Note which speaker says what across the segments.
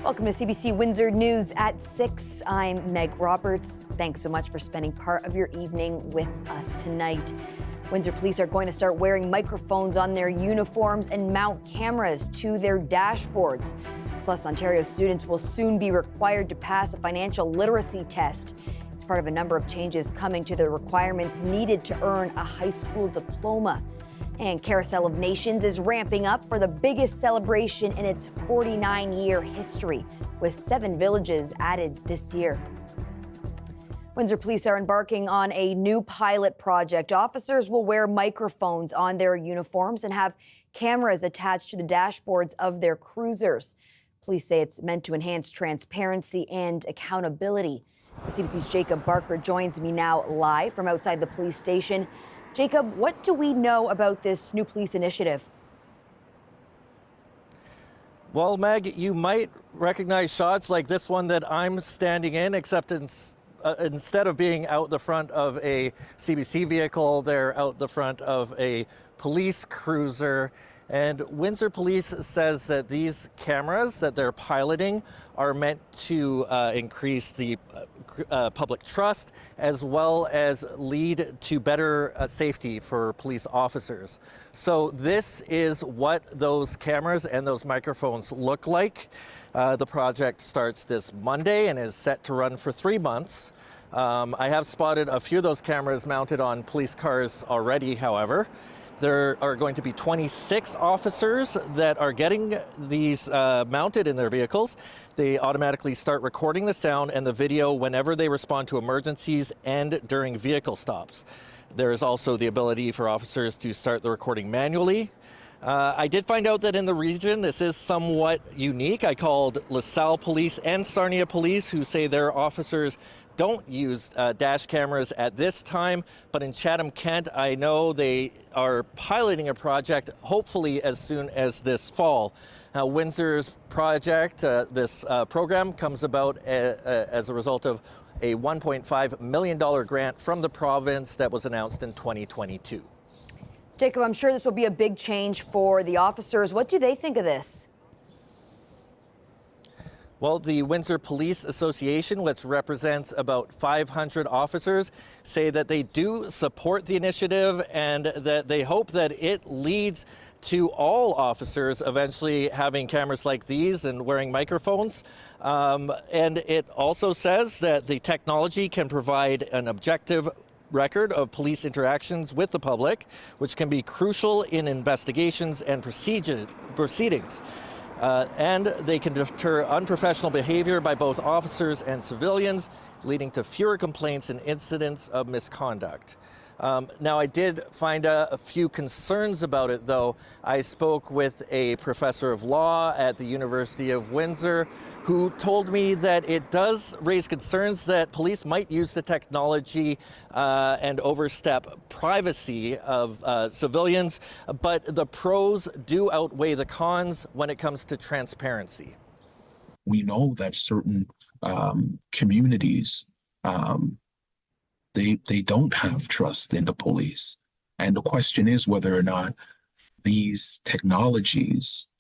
Speaker 1: Welcome to CBC Windsor News at 6. I'm Meg Roberts. Thanks so much for spending part of your evening with us tonight. Windsor police are going to start wearing microphones on their uniforms and mount cameras to their dashboards. Plus, Ontario students will soon be required to pass a financial literacy test. It's part of a number of changes coming to the requirements needed to earn a high school diploma. And Carousel of Nations is ramping up for the biggest celebration in its 49-year history, with 7 villages added this year. Windsor police are embarking on a new pilot project. Officers will wear microphones on their uniforms and have cameras attached to the dashboards of their cruisers. Police say it's meant to enhance transparency and accountability. The CBC's Jacob Barker joins me now live from outside the police station. Jacob, what do we know about this new police initiative?
Speaker 2: Well, Meg, you might recognize shots like this one that I'm standing in, except instead of being out the front of a CBC vehicle, they're out the front of a police cruiser. And Windsor Police says that these cameras that they're piloting are meant to increase the public trust, as well as lead to better safety for police officers. So this is what those cameras and those microphones look like. The project starts this Monday and is set to run for 3 months. I have spotted a few of those cameras mounted on police cars already, however. There are going to be 26 officers that are getting these mounted in their vehicles. They automatically start recording the sound and the video whenever they respond to emergencies and during vehicle stops. There is also the ability for officers to start the recording manually. I did find out that in the region, this is somewhat unique. I called LaSalle Police and Sarnia Police, who say their officers don't use dash cameras at this time, but in Chatham-Kent, I know they are piloting a project, hopefully as soon as this fall. Now, Windsor's project, this program comes about as a result of a $1.5 million grant from the province that was announced in 2022.
Speaker 1: Jacob, I'm sure this will be a big change for the officers. What do they think of this?
Speaker 2: Well, the Windsor Police Association, which represents about 500 officers, say that they do support the initiative and that they hope that it leads to all officers eventually having cameras like these and wearing microphones. And it also says that the technology can provide an objective record of police interactions with the public, which can be crucial in investigations and proceedings. And they can deter unprofessional behavior by both officers and civilians, leading to fewer complaints and incidents of misconduct. Now, I did find a few concerns about it, though. I spoke with a professor of law at the University of Windsor who told me that it does raise concerns that police might use the technology and overstep privacy of civilians, but the pros do outweigh the cons when it comes to transparency.
Speaker 3: We know that certain communities they don't have trust in the police. And the question is whether or not these technologies,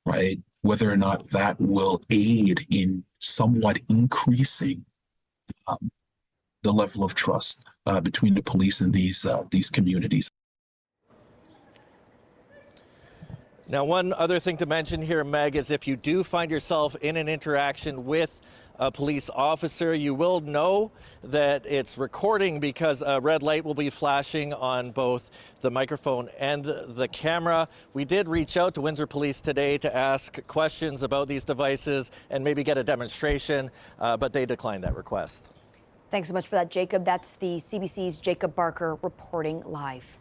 Speaker 3: right, whether or not that will aid in somewhat increasing the level of trust between the police and these communities.
Speaker 2: Now, one other thing to mention here, Meg, is if you do find yourself in an interaction with a police officer, you will know that it's recording because a red light will be flashing on both the microphone and the camera. We did reach out to Windsor Police today to ask questions about these devices and maybe get a demonstration, but they declined that request.
Speaker 1: Thanks so much for that, Jacob. That's the CBC's Jacob Barker reporting live.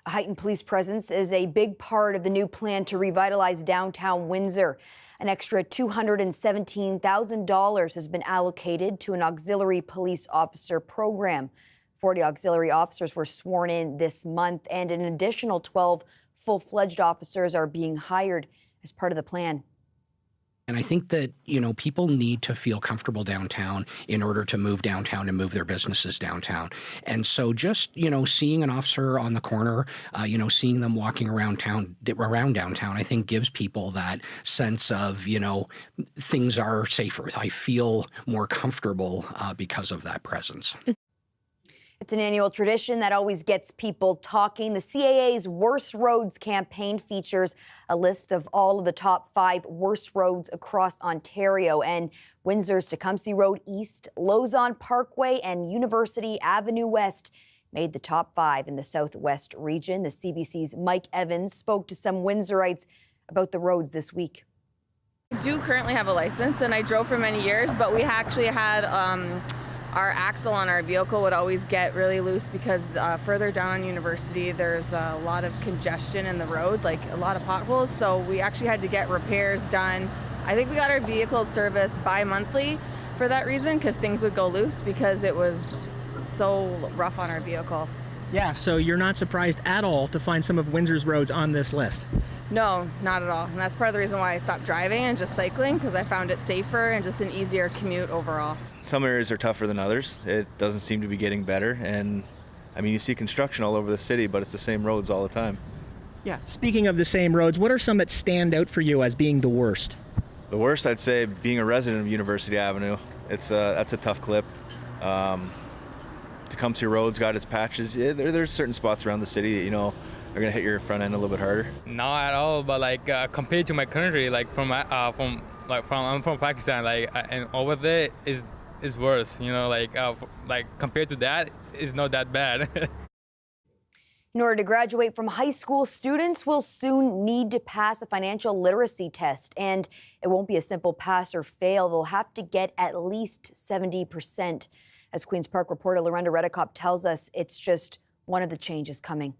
Speaker 1: A heightened police presence is a big part of the new plan to revitalize downtown Windsor. An extra $217,000 has been allocated to an auxiliary police officer program. 40 auxiliary officers were sworn in this month, and an additional 12 full-fledged officers are being hired as part of the plan.
Speaker 4: And I think that, people need to feel comfortable downtown in order to move downtown and move their businesses downtown. And so just, seeing an officer on the corner, seeing them walking around downtown, I think gives people that sense of, things are safer. I feel more comfortable because of that presence.
Speaker 1: It's an annual tradition that always gets people talking. The CAA's Worst Roads campaign features a list of all of the top 5 worst roads across Ontario. And Windsor's Tecumseh Road East, Lausanne Parkway, and University Avenue West made the top 5 in the Southwest region. The CBC's Mike Evans spoke to some Windsorites about the roads this week.
Speaker 5: I do currently have a license, and I drove for many years, but we actually had our axle on our vehicle would always get really loose because further down on University, there's a lot of congestion in the road, like a lot of potholes. So we actually had to get repairs done. I think we got our vehicles serviced bi-monthly for that reason, because things would go loose because it was so rough on our vehicle.
Speaker 6: Yeah, so you're not surprised at all to find some of Windsor's roads on this list?
Speaker 5: No, not at all. And that's part of the reason why I stopped driving and just cycling, because I found it safer and just an easier commute overall.
Speaker 7: Some areas are tougher than others. It doesn't seem to be getting better. And I mean, you see construction all over the city, but it's the same roads all the time.
Speaker 6: Yeah. Speaking of the same roads, what are some that stand out for you as being the worst?
Speaker 7: The worst, I'd say, being a resident of University Avenue. That's a tough clip. Tecumseh Road's got its patches. Yeah, there's certain spots around the city that, are gonna hit your front end a little bit harder.
Speaker 8: Not at all, but compared to my country, I'm from Pakistan, and over there is worse. Compared to that, it's not that bad.
Speaker 1: In order to graduate from high school, students will soon need to pass a financial literacy test, and it won't be a simple pass or fail. They'll have to get at least 70%. As Queen's Park reporter Lorenda Redicop tells us, it's just one of the changes coming.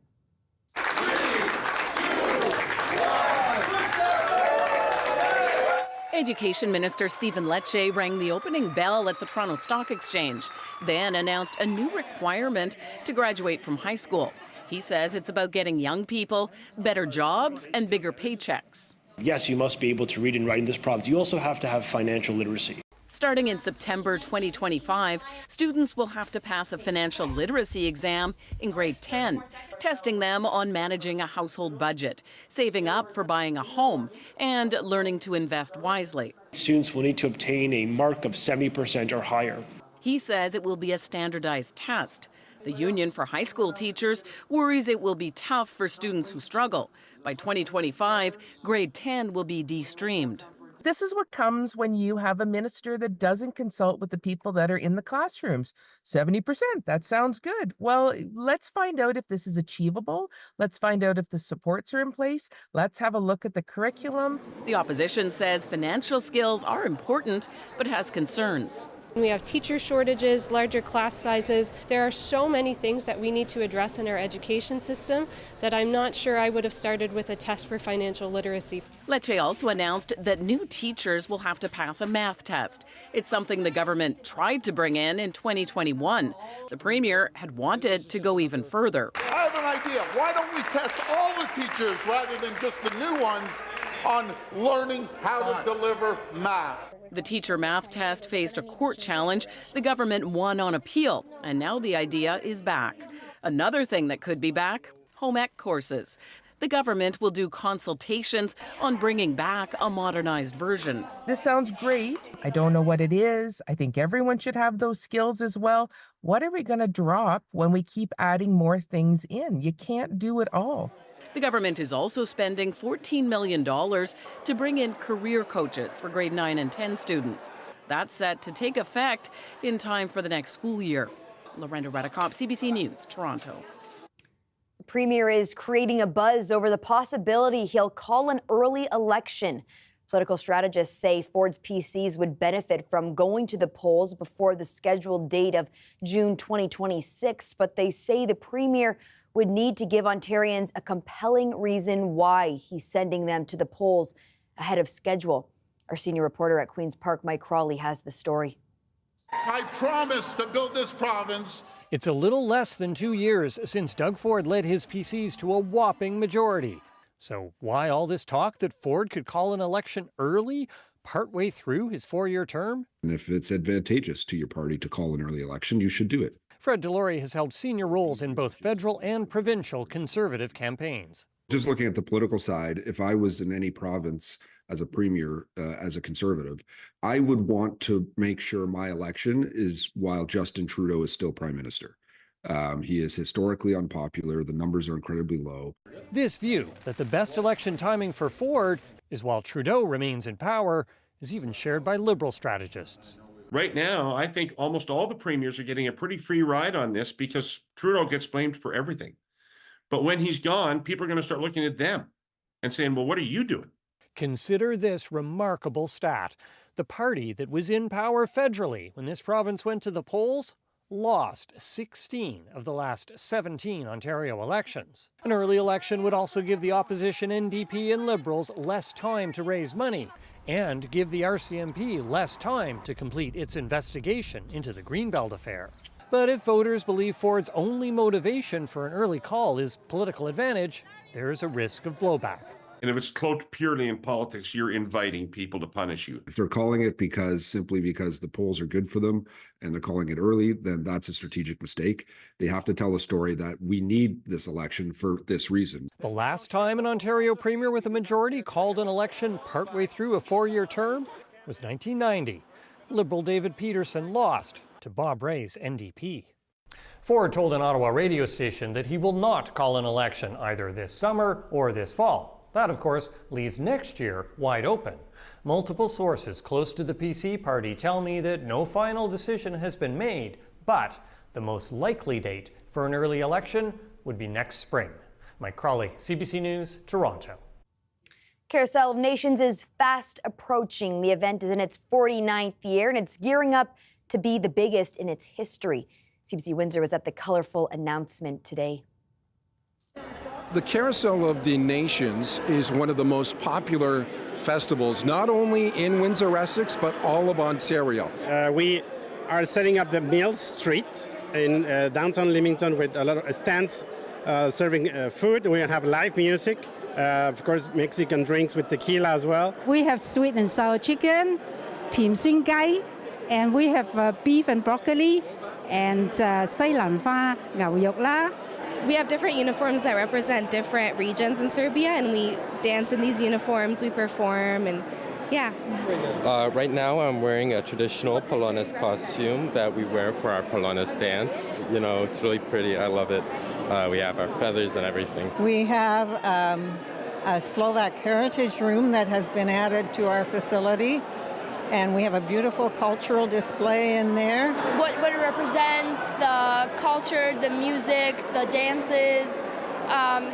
Speaker 9: Education Minister Stephen Lecce rang the opening bell at the Toronto Stock Exchange, then announced a new requirement to graduate from high school. He says it's about getting young people better jobs and bigger paychecks.
Speaker 10: Yes, you must be able to read and write in this province. You also have to have financial literacy.
Speaker 9: Starting in September 2025, students will have to pass a financial literacy exam in grade 10, testing them on managing a household budget, saving up for buying a home, and learning to invest wisely.
Speaker 10: Students will need to obtain a mark of 70% or higher.
Speaker 9: He says it will be a standardized test. The Union for High School Teachers worries it will be tough for students who struggle. By 2025, grade 10 will be de-streamed.
Speaker 11: This is what comes when you have a minister that doesn't consult with the people that are in the classrooms. 70%, that sounds good. Well, let's find out if this is achievable. Let's find out if the supports are in place. Let's have a look at the curriculum.
Speaker 9: The opposition says financial skills are important, but has concerns.
Speaker 12: We have teacher shortages, larger class sizes. There are so many things that we need to address in our education system that I'm not sure I would have started with a test for financial literacy.
Speaker 9: Lecce also announced that new teachers will have to pass a math test. It's something the government tried to bring in 2021. The Premier had wanted to go even further.
Speaker 13: I have an idea. Why don't we test all the teachers rather than just the new ones on learning how to deliver math?
Speaker 9: The teacher math test faced a court challenge. The government won on appeal, and now the idea is back. Another thing that could be back, home ec courses. The government will do consultations on bringing back a modernized version.
Speaker 11: This sounds great. I don't know what it is. I think everyone should have those skills as well. What are we going to drop when we keep adding more things in? You can't do it all.
Speaker 9: The government is also spending $14 million to bring in career coaches for grade 9 and 10 students. That's set to take effect in time for the next school year. Lorenda Redicop, CBC News, Toronto.
Speaker 1: The Premier is creating a buzz over the possibility he'll call an early election. Political strategists say Ford's PCs would benefit from going to the polls before the scheduled date of June 2026, but they say the Premier would need to give Ontarians a compelling reason why he's sending them to the polls ahead of schedule. Our senior reporter at Queen's Park, Mike Crawley, has the story.
Speaker 13: I promise to build this province.
Speaker 14: It's a little less than 2 years since Doug Ford led his PCs to a whopping majority. So why all this talk that Ford could call an election early? partway through his 4-year term?
Speaker 15: And if it's advantageous to your party to call an early election, you should do it.
Speaker 14: Fred Delory has held senior roles in both federal and provincial Conservative campaigns.
Speaker 15: Just looking at the political side, if I was in any province as a premier, as a Conservative, I would want to make sure my election is while Justin Trudeau is still Prime Minister. He is historically unpopular. The numbers are incredibly low.
Speaker 14: This view that the best election timing for Ford is while Trudeau remains in power is even shared by Liberal strategists.
Speaker 16: Right now, I think almost all the premiers are getting a pretty free ride on this because Trudeau gets blamed for everything. But when he's gone, people are going to start looking at them and saying, well, what are you doing?
Speaker 14: Consider this remarkable stat. The party that was in power federally when this province went to the polls lost 16 of the last 17 Ontario elections. An early election would also give the opposition NDP and Liberals less time to raise money and give the RCMP less time to complete its investigation into the Greenbelt affair. But if voters believe Ford's only motivation for an early call is political advantage, there's a risk of blowback.
Speaker 16: And if it's cloaked purely in politics, you're inviting people to punish you.
Speaker 15: If they're calling it simply because the polls are good for them and they're calling it early, then that's a strategic mistake. They have to tell a story that we need this election for this reason.
Speaker 14: The last time an Ontario premier with a majority called an election partway through a 4-year term was 1990. Liberal David Peterson lost to Bob Rae's NDP. Ford told an Ottawa radio station that he will not call an election either this summer or this fall. That, of course, leaves next year wide open. Multiple sources close to the PC party tell me that no final decision has been made, but the most likely date for an early election would be next spring. Mike Crawley, CBC News, Toronto.
Speaker 1: Carousel of Nations is fast approaching. The event is in its 49th year, and it's gearing up to be the biggest in its history. CBC Windsor was at the colorful announcement today.
Speaker 17: The Carousel of the Nations is one of the most popular festivals, not only in Windsor, Essex, but all of Ontario.
Speaker 18: We are setting up the Mill Street in downtown Leamington with a lot of stands serving food. We have live music, of course, Mexican drinks with tequila as well.
Speaker 19: We have sweet and sour chicken, 甜酸雞, and we have beef and broccoli, and 西蘭花牛肉啦.
Speaker 20: We have different uniforms that represent different regions in Serbia, and we dance in these uniforms, we perform, and yeah.
Speaker 21: Right now I'm wearing a traditional Polonez costume that we wear for our Polonez dance. You know, it's really pretty, I love it. We have our feathers and everything.
Speaker 22: We have a Slovak heritage room that has been added to our facility. And we have a beautiful cultural display in there.
Speaker 23: What it represents, the culture, the music, the dances,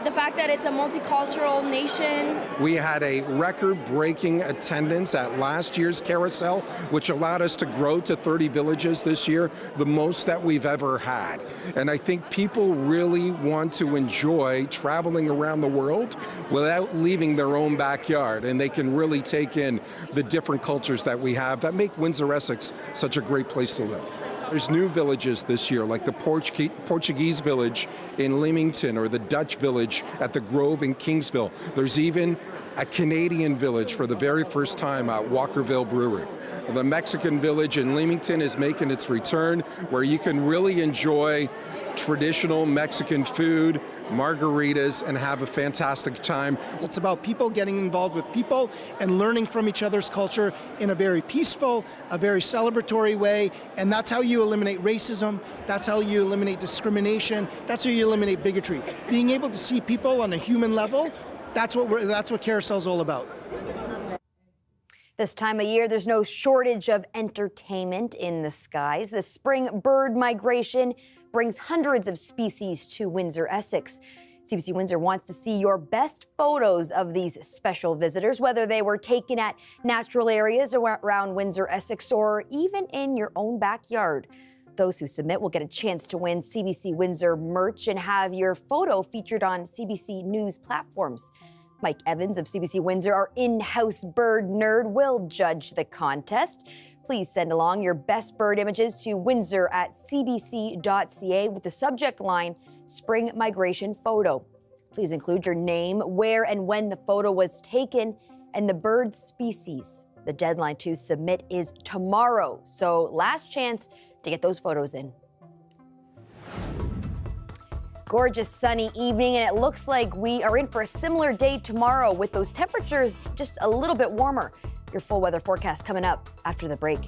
Speaker 23: the fact that it's a multicultural nation.
Speaker 17: We had a record-breaking attendance at last year's carousel, which allowed us to grow to 30 villages this year, the most that we've ever had. And I think people really want to enjoy traveling around the world without leaving their own backyard, and they can really take in the different cultures that we have that make Windsor, Essex such a great place to live. There's new villages this year, like the Portuguese village in Leamington or the Dutch village at the Grove in Kingsville. There's even a Canadian village for the very first time at Walkerville Brewery. The Mexican village in Leamington is making its return, where you can really enjoy traditional Mexican food, margaritas, and have a fantastic time.
Speaker 24: It's about people getting involved with people and learning from each other's culture in a very peaceful, a very celebratory way, and that's how you eliminate racism, that's how you eliminate discrimination, that's how you eliminate bigotry. Being able to see people on a human level, that's what Carousel's all about.
Speaker 1: This time of year, there's no shortage of entertainment in the skies. The spring bird migration brings hundreds of species to Windsor, Essex. CBC Windsor wants to see your best photos of these special visitors, whether they were taken at natural areas around Windsor, Essex, or even in your own backyard. Those who submit will get a chance to win CBC Windsor merch and have your photo featured on CBC News platforms. Mike Evans of CBC Windsor, our in-house bird nerd, will judge the contest. Please send along your best bird images to Windsor at cbc.ca with the subject line, Spring Migration Photo. Please include your name, where and when the photo was taken, and the bird species. The deadline to submit is tomorrow, so last chance to get those photos in. Gorgeous sunny evening, and it looks like we are in for a similar day tomorrow with those temperatures just a little bit warmer. Your full weather forecast coming up after the break.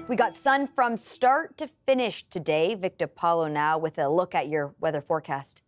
Speaker 1: We got sun from start to finish today. Victor Paulo now with a look at your weather forecast.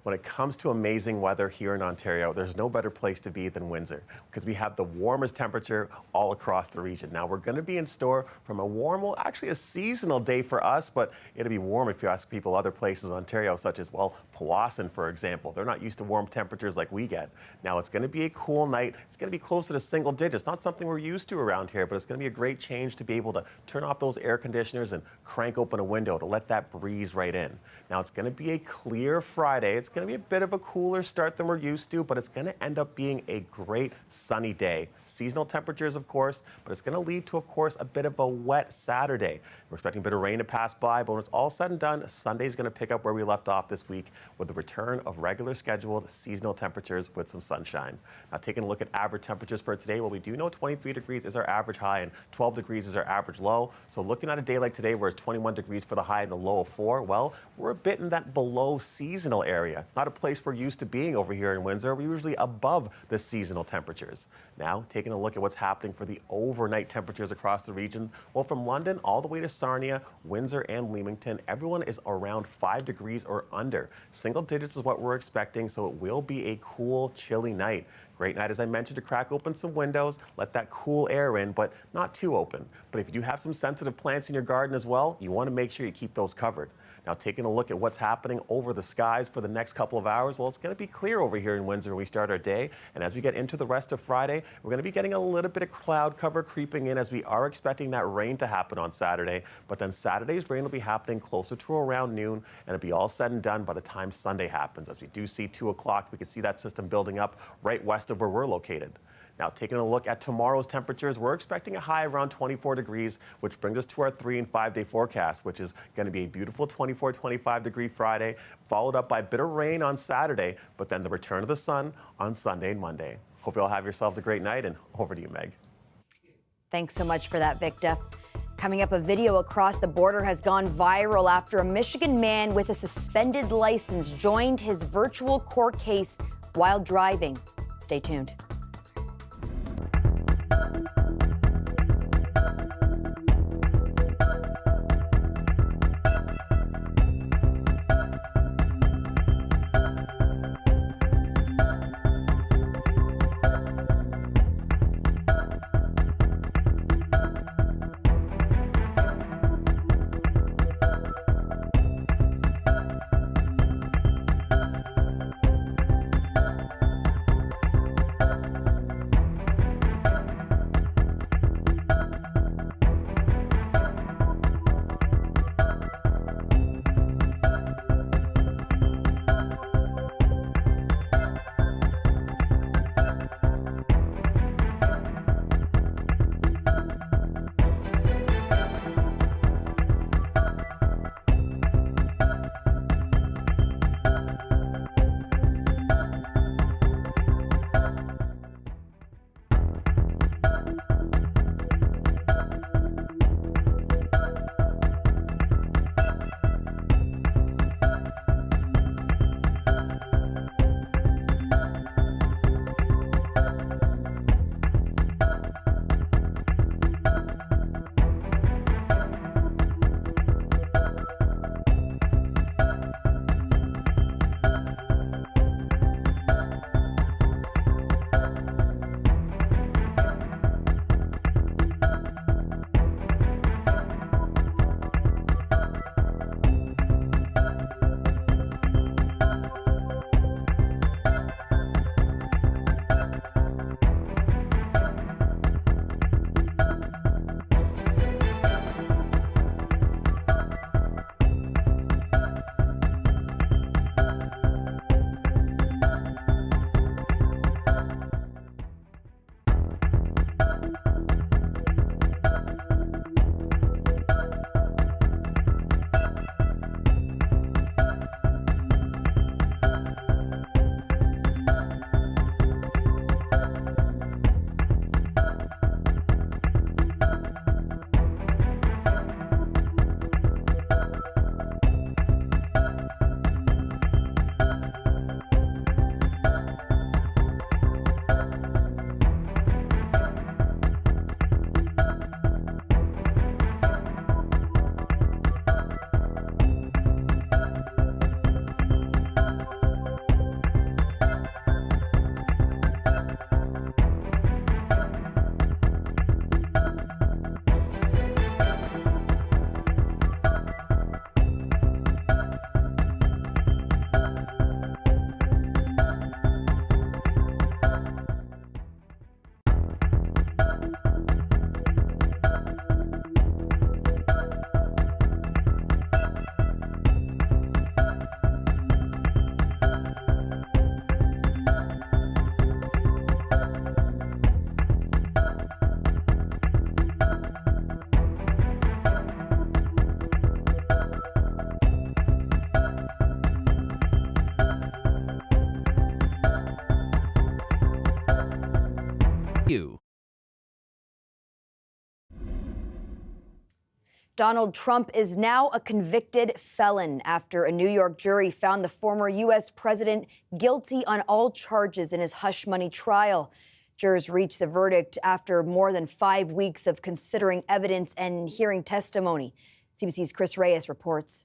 Speaker 2: When it comes to amazing weather here in Ontario, there's no better place to be than Windsor because we have the warmest temperature all across the region. Now, we're going to be in store from a warm, well, actually a seasonal day for us, but it'll be warm if you ask people other places in Ontario, such as, well, Powassan, for example. They're not used to warm temperatures like we get. Now, it's going to be a cool night. It's going to be closer to single digits. Not something we're used to around here, but it's going to be a great change to be able to turn off those air conditioners and crank open a window to let that breeze right in. Now, it's going to be a clear Friday. It's going to be a bit of a cooler start than we're used to, but it's going to end up being a great sunny day. Seasonal temperatures, of course, but it's going to lead to, of course, a bit of a wet Saturday. We're expecting a bit of rain to pass by, but when it's all said and done, Sunday's going to pick up where we left off this week with the return of regular scheduled seasonal temperatures with some sunshine. Now, taking a look at average temperatures for today, well, we do know 23 degrees is our average high and 12 degrees is our average low. So looking at a day like today where it's 21 degrees for the high and the low of 4, well, we're a bit in that below seasonal area. Not a place we're used to being over here in Windsor. We're usually above the seasonal temperatures. Now, taking a look at what's happening for the overnight temperatures across the region. Well, from London all the way to Sarnia, Windsor, and Leamington, everyone is around 5 degrees or under. Single digits is what we're expecting, so it will be a cool, chilly night. Great night, as I mentioned, to crack open some windows, let that cool air in, but not too open. But if you do have some sensitive plants in your garden as well, you want to make sure you keep those covered. Now, taking a look at what's happening over the skies for the next couple of hours, well, it's going to be clear over here in Windsor when we start our day. And as we get into the rest of Friday, we're going to be getting a little bit of cloud cover creeping in as we are expecting that rain to happen on Saturday. But then Saturday's rain will be happening closer to around noon, and it'll be all said and done by the time Sunday happens. As we do see 2 o'clock, we can see that system building up right west of where we're located. Now, taking a look at tomorrow's temperatures, we're expecting a high around 24 degrees, which brings us to our 3- and 5-day forecast, which is going to be a beautiful 24, 25-degree Friday, followed up by a bit of rain on Saturday, but then the return of the sun on Sunday and Monday. Hope you all have yourselves a great night, and over to you, Meg.
Speaker 1: Thanks so much for that, Victor. Coming up, a video across the border has gone viral after a Michigan man with a suspended license joined his virtual court case while driving. Stay tuned. Donald Trump is now a convicted felon after a New York jury found the former U.S. president guilty on all charges in his hush money trial. Jurors reached the verdict after more than 5 weeks of considering evidence and hearing testimony. CBC's Chris Reyes reports.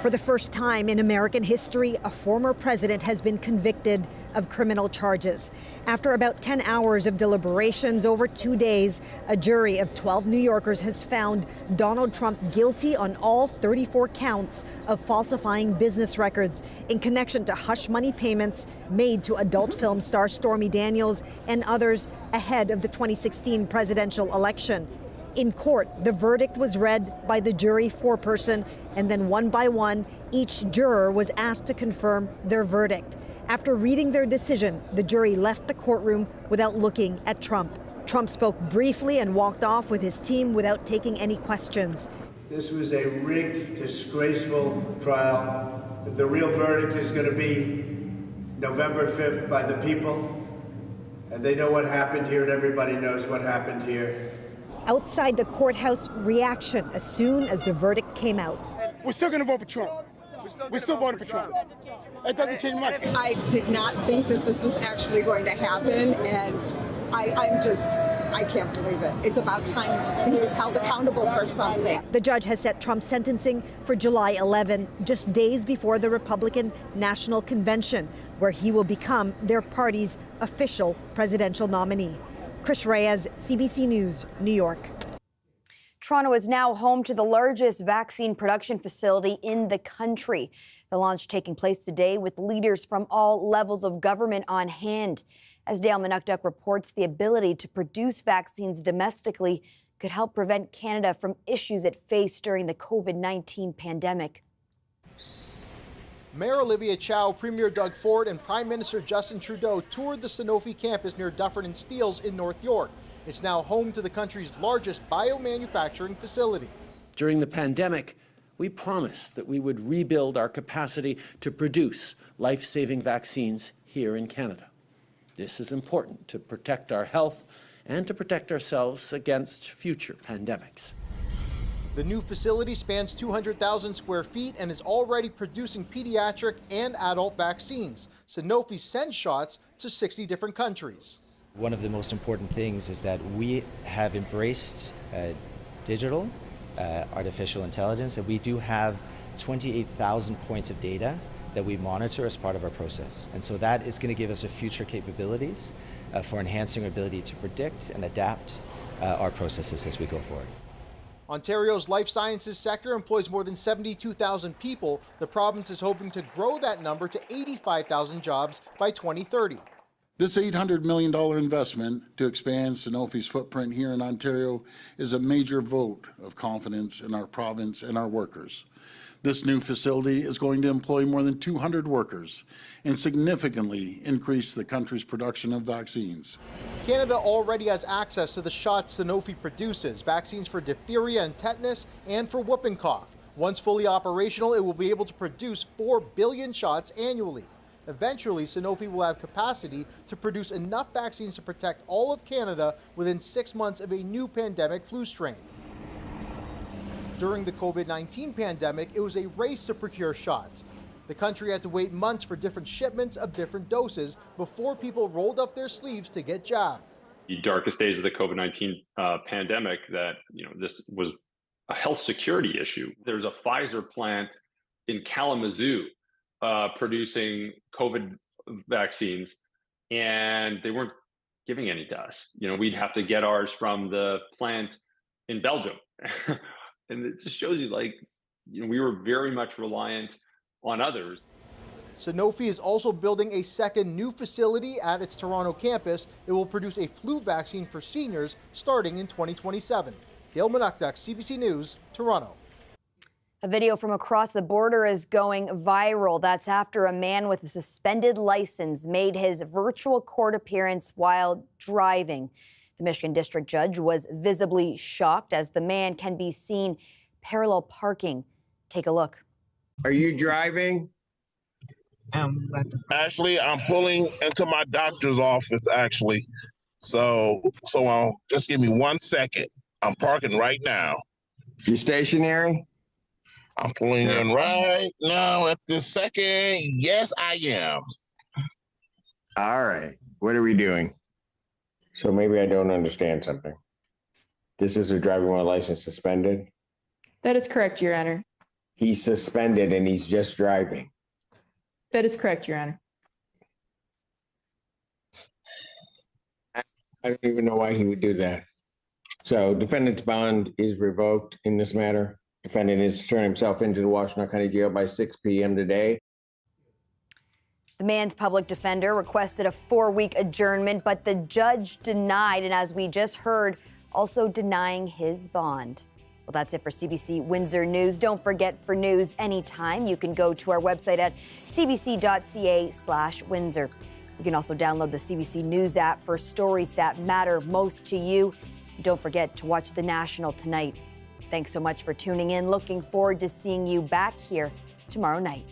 Speaker 3: For the first time in American history, a former president has been convicted of criminal charges. After about 10 hours of deliberations over 2 days, a jury of 12 New Yorkers has found Donald Trump guilty on all 34 counts of falsifying business records in connection to hush money payments made to adult film star Stormy Daniels and others ahead of the 2016 presidential election. In court, the verdict was read by the jury foreperson, and then one by one, each juror was asked to confirm their verdict. After reading their decision, the jury left the courtroom without looking at Trump. Trump spoke briefly and walked off with his team without taking any questions.
Speaker 4: This was a rigged, disgraceful trial. The real verdict is going to be November 5th by the people, and they know what happened here, and everybody knows what happened here.
Speaker 3: Outside the courthouse, reaction as soon as the verdict came out.
Speaker 5: We're still going to vote for Trump. We're still voting for Trump. It doesn't change much.
Speaker 6: I did not think that this was actually going to happen, and I can't believe it. It's about time he was held accountable for something.
Speaker 3: The judge has set Trump's sentencing for July 11, just days before the Republican National Convention, where he will become their party's official presidential nominee. Chris Reyes, CBC News, New York.
Speaker 1: Toronto is now home to the largest vaccine production facility in the country. The launch taking place today with leaders from all levels of government on hand. As Dale Manukduk reports, the ability to produce vaccines domestically could help prevent Canada from issues it faced during the COVID-19 pandemic.
Speaker 25: Mayor Olivia Chow, Premier Doug Ford, and Prime Minister Justin Trudeau toured the Sanofi campus near Dufferin and Steeles in North York. It's now home to the country's largest biomanufacturing facility.
Speaker 26: During the pandemic, we promised that we would rebuild our capacity to produce life-saving vaccines here in Canada. This is important to protect our health and to protect ourselves against future pandemics.
Speaker 25: The new facility spans 200,000 square feet and is already producing pediatric and adult vaccines. Sanofi sends shots to 60 different countries.
Speaker 27: One of the most important things is that we have embraced digital, artificial intelligence, and we do have 28,000 points of data that we monitor as part of our process. And so that is going to give us a future capabilities for enhancing our ability to predict and adapt our processes as we go forward.
Speaker 25: Ontario's life sciences sector employs more than 72,000 people. The province is hoping to grow that number to 85,000 jobs by 2030.
Speaker 13: This $800 million investment to expand Sanofi's footprint here in Ontario is a major vote of confidence in our province and our workers. This new facility is going to employ more than 200 workers and significantly increase the country's production of vaccines.
Speaker 25: Canada already has access to the shots Sanofi produces, vaccines for diphtheria and tetanus and for whooping cough. Once fully operational, it will be able to produce 4 billion shots annually. Eventually, Sanofi will have capacity to produce enough vaccines to protect all of Canada within 6 months of a new pandemic flu strain. During the COVID-19 pandemic, it was a race to procure shots. The country had to wait months for different shipments of different doses before people rolled up their sleeves to get jabbed.
Speaker 28: The darkest days of the COVID-19 pandemic, that this was a health security issue. There's a Pfizer plant in Kalamazoo producing COVID vaccines, and they weren't giving any to us. We'd have to get ours from the plant in Belgium. And it just shows you, we were very much reliant on others.
Speaker 25: Sanofi is also building a second new facility at its Toronto campus. It will produce a flu vaccine for seniors starting in 2027. Dale Manukduk, CBC News, Toronto.
Speaker 1: A video from across the border is going viral. That's after a man with a suspended license made his virtual court appearance while driving. The Michigan District Judge was visibly shocked as the man can be seen parallel parking. Take a look.
Speaker 29: Are you driving?
Speaker 30: Actually, I'm pulling into my doctor's office, actually. So just give me 1 second. I'm parking right now. You stationary? I'm pulling in right now at this second. Yes, I am. All right. What are we doing?
Speaker 7: So maybe I don't understand something. This is a driving while license suspended?
Speaker 8: That is correct, Your Honor.
Speaker 7: He's suspended and he's just driving.
Speaker 8: That is correct, Your Honor.
Speaker 7: I don't even know why he would do that. So defendant's bond is revoked in this matter. Defendant is turning himself into the Washington County Jail by 6 p.m. today.
Speaker 1: The man's public defender requested a 4-week adjournment, but the judge denied, and as we just heard, also denying his bond. Well, that's it for CBC Windsor News. Don't forget, for news anytime, you can go to our website at cbc.ca/Windsor. You can also download the CBC News app for stories that matter most to you. Don't forget to watch The National tonight. Thanks so much for tuning in. Looking forward to seeing you back here tomorrow night.